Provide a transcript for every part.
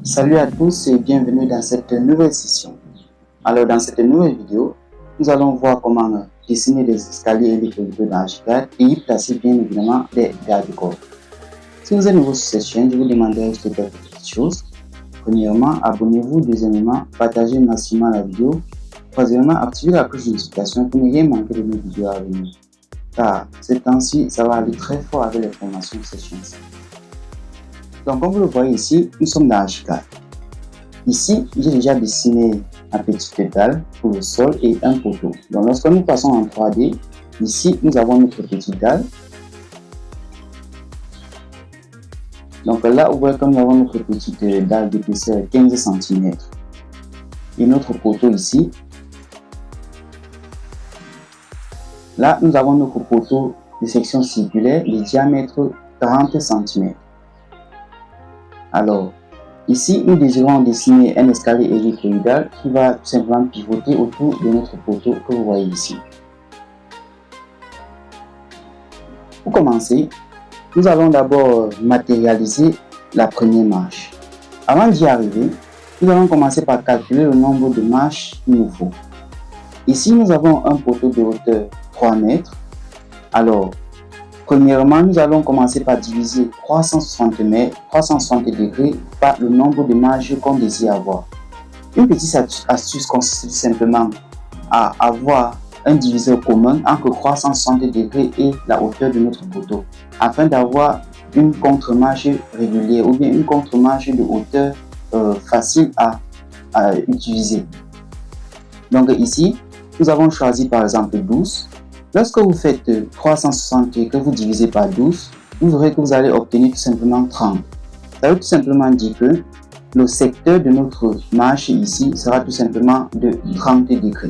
Salut à tous et bienvenue dans cette nouvelle session. Alors dans cette nouvelle vidéo, nous allons voir comment dessiner des escaliers électriques dans Archicad et y placer bien évidemment des garde-corps. Si vous êtes nouveau sur cette chaîne, je vous demanderai de faire quelques petites choses. Premièrement, abonnez-vous. Deuxièmement, partagez massivement la vidéo. Troisièmement, activez la cloche de notification pour ne rien manquer de nos vidéos à venir. Car ces temps-ci, ça va aller très fort avec les formations de cette chaîne-ci. Donc comme vous le voyez ici, nous sommes dans Archicad. Ici, j'ai déjà dessiné un petit dalle pour le sol et un poteau. Donc lorsque nous passons en 3D, ici nous avons notre petite dalle. Donc là, vous voyez que nous avons notre petite dalle d'épaisseur 15 cm. Et notre poteau ici. Là, nous avons notre poteau de section circulaire, de diamètre 40 cm. Alors, ici, nous désirons dessiner un escalier hélicoïdal qui va tout simplement pivoter autour de notre poteau que vous voyez ici. Pour commencer, nous allons d'abord matérialiser la première marche. Avant d'y arriver, nous allons commencer par calculer le nombre de marches qu'il nous faut. Ici, nous avons un poteau de hauteur 3 mètres. Alors, premièrement, nous allons commencer par diviser 360 degrés par le nombre de marches qu'on désire avoir. Une petite astuce consiste simplement à avoir un diviseur commun entre 360 degrés et la hauteur de notre poteau, afin d'avoir une contre-marche régulière ou bien une contre-marche de hauteur facile à utiliser. Donc ici, nous avons choisi par exemple 12. Lorsque vous faites 360 et que vous divisez par 12, vous verrez que vous allez obtenir tout simplement 30. Ça veut tout simplement dire que le secteur de notre marche ici sera tout simplement de 30 degrés.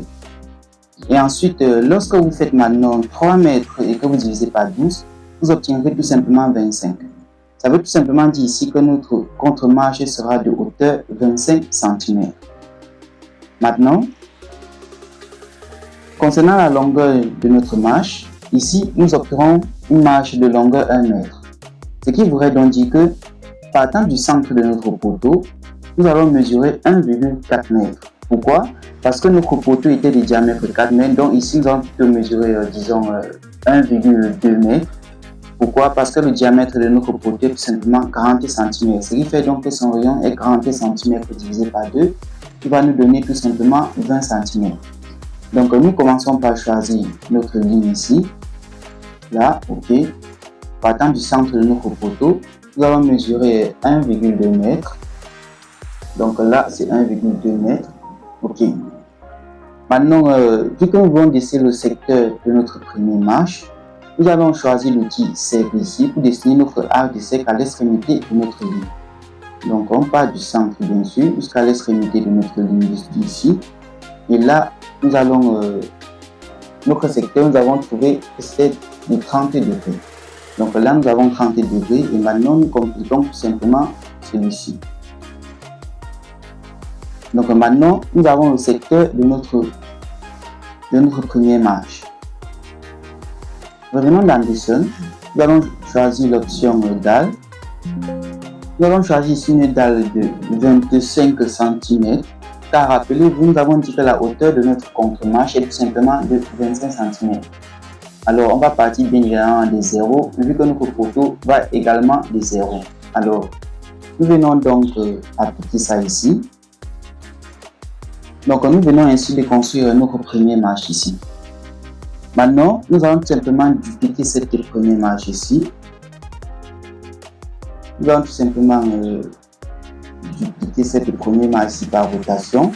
Et ensuite, lorsque vous faites maintenant 3 mètres et que vous divisez par 12, vous obtiendrez tout simplement 25. Ça veut tout simplement dire ici que notre contre-marche sera de hauteur 25 cm. Maintenant, concernant la longueur de notre marche, ici nous opterons une marche de longueur 1 mètre. Ce qui voudrait donc dire que, partant du centre de notre poteau, nous allons mesurer 1,4 mètres. Pourquoi? Parce que notre poteau était de diamètre 4 mètres, donc ici nous allons plutôt mesurer, disons, 1,2 mètres. Pourquoi? Parce que le diamètre de notre poteau est tout simplement 40 cm. Ce qui fait donc que son rayon est 40 cm divisé par 2, qui va nous donner tout simplement 20 cm. Donc nous commençons par choisir notre ligne ici, là, ok. Partant du centre de notre poteau, nous allons mesurer 1,2 mètre. Donc là, c'est 1,2 mètre, ok. Maintenant, vu que nous voulons dessiner le secteur de notre première marche, nous allons choisir l'outil cercle ici pour dessiner notre arc de cercle à l'extrémité de notre ligne. Donc on part du centre bien sûr jusqu'à l'extrémité de notre ligne ici. Et là, nous allons, notre secteur, nous avons trouvé que c'est de 30 degrés. Donc là, nous avons 30 degrés et maintenant, nous complétons tout simplement celui-ci. Donc maintenant, nous avons le secteur de notre première marche. Revenons dans Dessin, nous allons choisir l'option dalle. Nous allons choisir ici une dalle de 25 cm. Car rappelez-vous, nous avons dit que la hauteur de notre contre-marche est tout simplement de 25 cm. Alors, on va partir bien évidemment des 0, vu que notre poteau va également des 0. Alors, nous venons donc appliquer ça ici. Donc, nous venons ainsi de construire notre première marche ici. Maintenant, nous allons tout simplement dupliquer cette première marche ici. Nous allons tout simplement dupliquer cette première marche ici par rotation.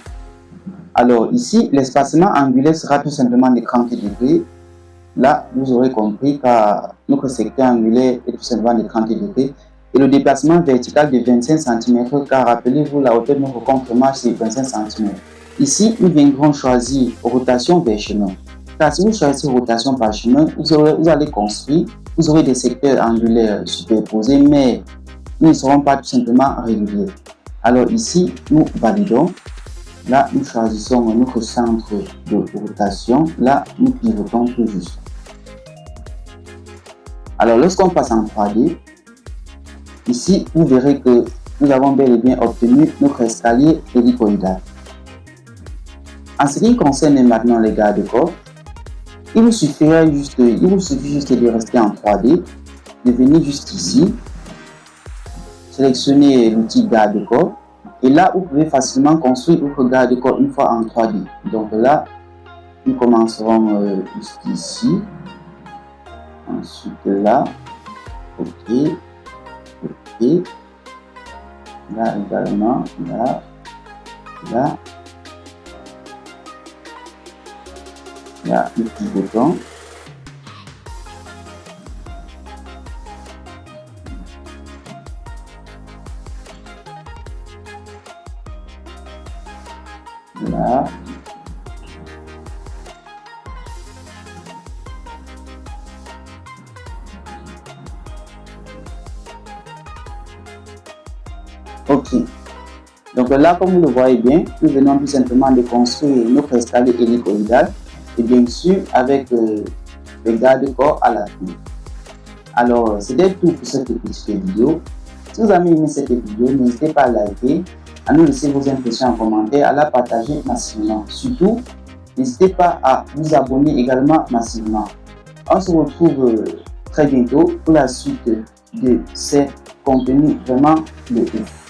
Alors ici, l'espacement angulaire sera tout simplement de 30 degrés. Là, vous aurez compris que notre secteur angulaire est tout simplement de 30 degrés. Et le déplacement vertical de 25 cm, car rappelez-vous, la hauteur de notre contre-marche c'est 25 cm. Ici, nous viendrons choisir rotation vers chemin. Car si vous choisissez rotation par chemin, vous allez construire, vous aurez des secteurs angulaires superposés, mais ils ne seront pas tout simplement réguliers. Alors ici, nous validons. Là, nous choisissons notre centre de rotation. Là, nous pivotons tout juste. Alors, lorsqu'on passe en 3D, ici, vous verrez que nous avons bel et bien obtenu notre escalier hélicoïdal. En ce qui concerne maintenant les garde-corps, il vous suffit juste de rester en 3D, de venir juste ici, sélectionner l'outil garde-corps, et là vous pouvez facilement construire votre garde-corps une fois en 3D. Donc là, nous commencerons juste ici, ensuite là, ok, là également, là, le petit bouton. Là. Ok. Donc là, comme vous le voyez bien, nous venons tout simplement de construire notre escalier hélicoïdal et bien sûr avec les garde-corps à l'appui. Alors, c'était tout pour cette petite vidéo. Si vous avez aimé cette vidéo, n'hésitez pas à liker, à nous laisser vos impressions en commentaire, à la partager massivement. Surtout, n'hésitez pas à vous abonner également massivement. On se retrouve très bientôt pour la suite de ces contenus vraiment de ouf.